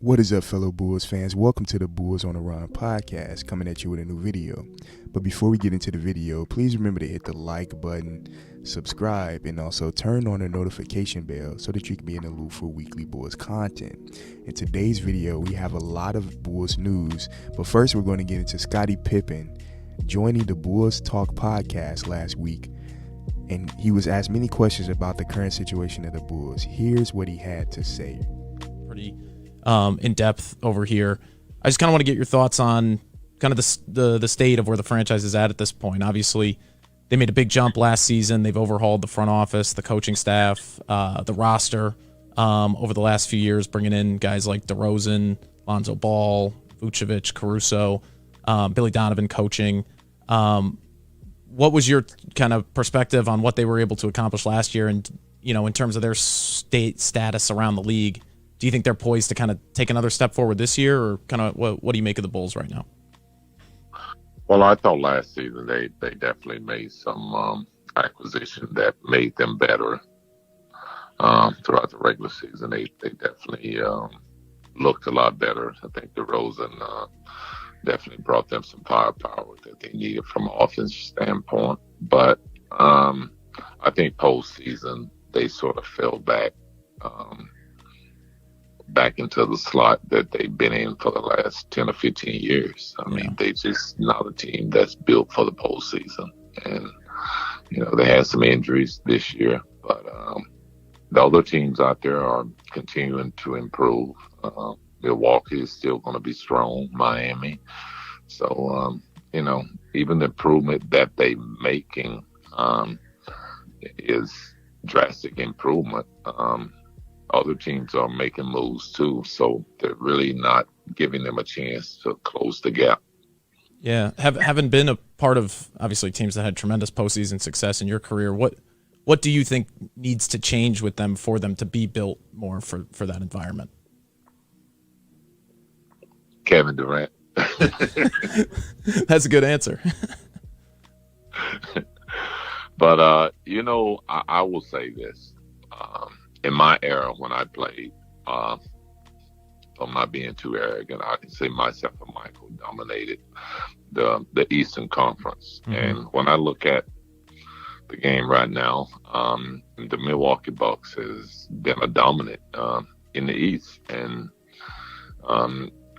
What is up, fellow Bulls fans? Welcome to the Bulls on the Run podcast, coming at you with a new video. But before we get into the video, please remember to hit the like button, subscribe, and also turn on the notification bell so that you can be in the loop for weekly Bulls content. In today's video, we have a lot of Bulls news, but first we're going to get into Scottie Pippen joining the Bulls Talk podcast last week. And he was asked many questions about the current situation of the Bulls. Here's what he had to say. Pretty in depth over here. I just kind of want to get your thoughts on kind of the state of where the franchise is at this point. Obviously, they made a big jump last season. They've overhauled the front office, the coaching staff, the roster over the last few years, bringing in guys like DeRozan, Lonzo Ball, Vucevic, Caruso, Billy Donovan coaching. What was your kind of perspective on what they were able to accomplish last year, and in terms of their status around the league? Do you think they're poised to kind of take another step forward this year, or kind of what do you make of the Bulls right now? Well, I thought last season they definitely made some acquisition that made them better throughout the regular season. They definitely looked a lot better. I think DeRozan definitely brought them some firepower that they needed from an offensive standpoint. But I think postseason they sort of fell back into the slot that they've been in for the last 10 or 15 years. I mean, they just not a team that's built for the postseason. And, they had some injuries this year, but the other teams out there are continuing to improve. Milwaukee is still going to be strong, Miami. So, even the improvement that they're making is drastic improvement. Other teams are making moves too, so they're really not giving them a chance to close the gap. Yeah, having been a part of obviously teams that had tremendous postseason success in your career, what do you think needs to change with them for them to be built more for that environment? Kevin Durant. That's a good answer. But I will say this. In my era when I played, I'm not being too arrogant, I can say myself and Michael dominated the Eastern Conference. Mm-hmm. And when I look at the game right now, the Milwaukee Bucks has been a dominant in the East. And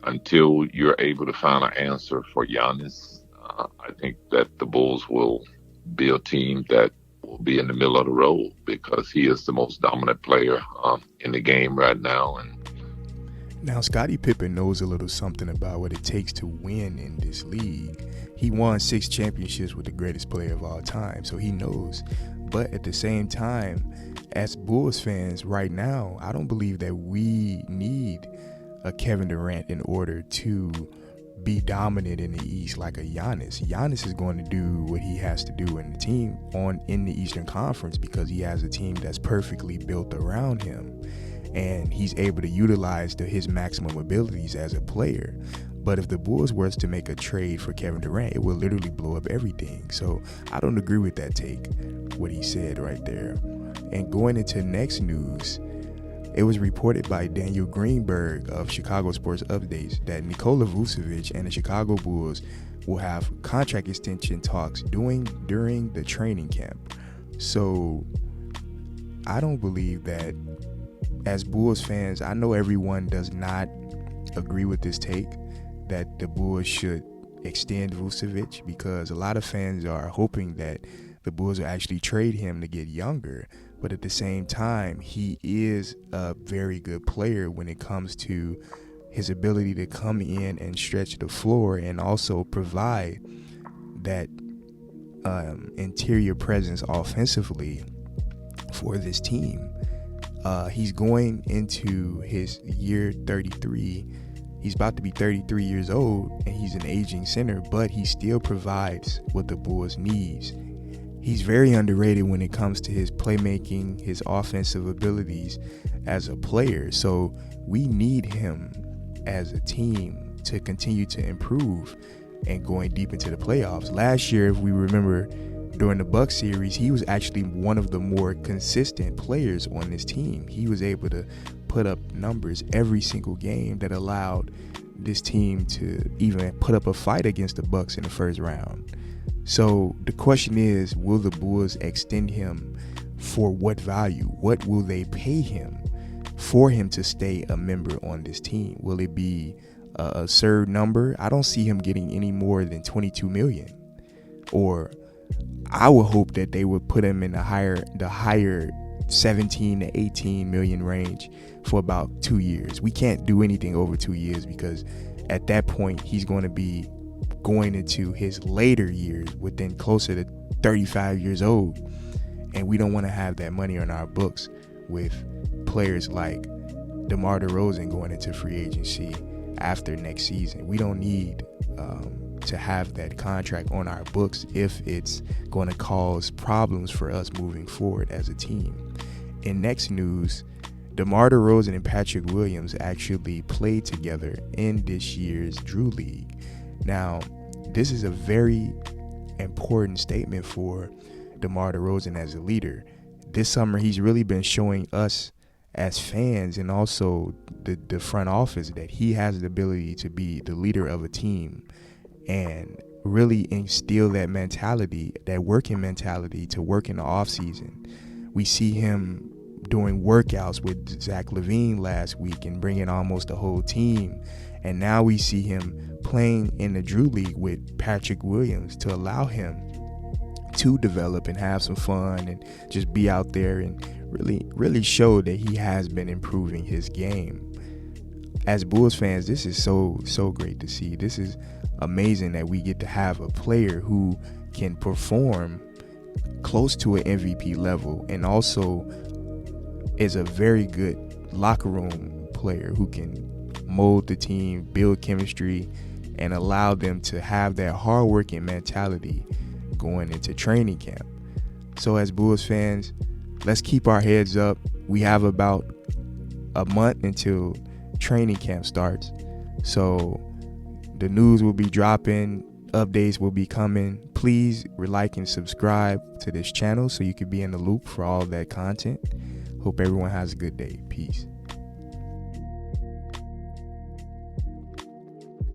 until you're able to find an answer for Giannis, I think that the Bulls will be a team that will be in the middle of the road because he is the most dominant player in the game right now. And now Scottie Pippen knows a little something about what it takes to win in this league. He won 6 championships with the greatest player of all time, so he knows. But at the same time, as Bulls fans right now, I don't believe that we need a Kevin Durant in order to be dominant in the East like a Giannis. Giannis is going to do what he has to do in the team in the Eastern Conference because he has a team that's perfectly built around him, and he's able to utilize his maximum abilities as a player. But if the Bulls were to make a trade for Kevin Durant, it would literally blow up everything. So I don't agree with that take, what he said right there. And going into next news, it was reported by Daniel Greenberg of Chicago Sports Updates that Nikola Vucevic and the Chicago Bulls will have contract extension talks during the training camp. So I don't believe that, as Bulls fans, I know everyone does not agree with this take that the Bulls should extend Vucevic, because a lot of fans are hoping that the Bulls will actually trade him to get younger. But at the same time, he is a very good player when it comes to his ability to come in and stretch the floor and also provide that interior presence offensively for this team. He's going into his year 33. He's about to be 33 years old, and he's an aging center, but he still provides what the Bulls needs. He's very underrated when it comes to his playmaking, his offensive abilities as a player. So we need him as a team to continue to improve and going deep into the playoffs. Last year, if we remember, during the Bucks series, he was actually one of the more consistent players on this team. He was able to put up numbers every single game that allowed this team to even put up a fight against the Bucks in the first round. So the question is, will the Bulls extend him for what value? What will they pay him for him to stay a member on this team? Will it be a absurd number? I don't see him getting any more than $22 million. Or I would hope that they would put him in the higher 17 to 18 million range for about 2 years. We can't do anything over 2 years because at that point he's going to be going into his later years, within closer to 35 years old, and we don't want to have that money on our books with players like DeMar DeRozan going into free agency after next season. We don't need to have that contract on our books if it's going to cause problems for us moving forward as a team. In next news, DeMar DeRozan and Patrick Williams actually played together in this year's Drew League. Now, this is a very important statement for DeMar DeRozan as a leader. This summer, he's really been showing us as fans and also the front office that he has the ability to be the leader of a team and really instill that mentality, that working mentality, to work in the offseason. We see him doing workouts with Zach LaVine last week and bringing almost the whole team. And now we see him playing in the Drew League with Patrick Williams to allow him to develop and have some fun and just be out there and really show that he has been improving his game. As Bulls fans, this is so great to see. This is amazing that we get to have a player who can perform close to an MVP level and also is a very good locker room player who can mold the team, build chemistry, and allow them to have that hardworking mentality going into training camp. So as Bulls fans, let's keep our heads up. We have about a month until training camp starts. So the news will be dropping, updates will be coming. Please like and subscribe to this channel so you can be in the loop for all that content. Hope everyone has a good day. Peace.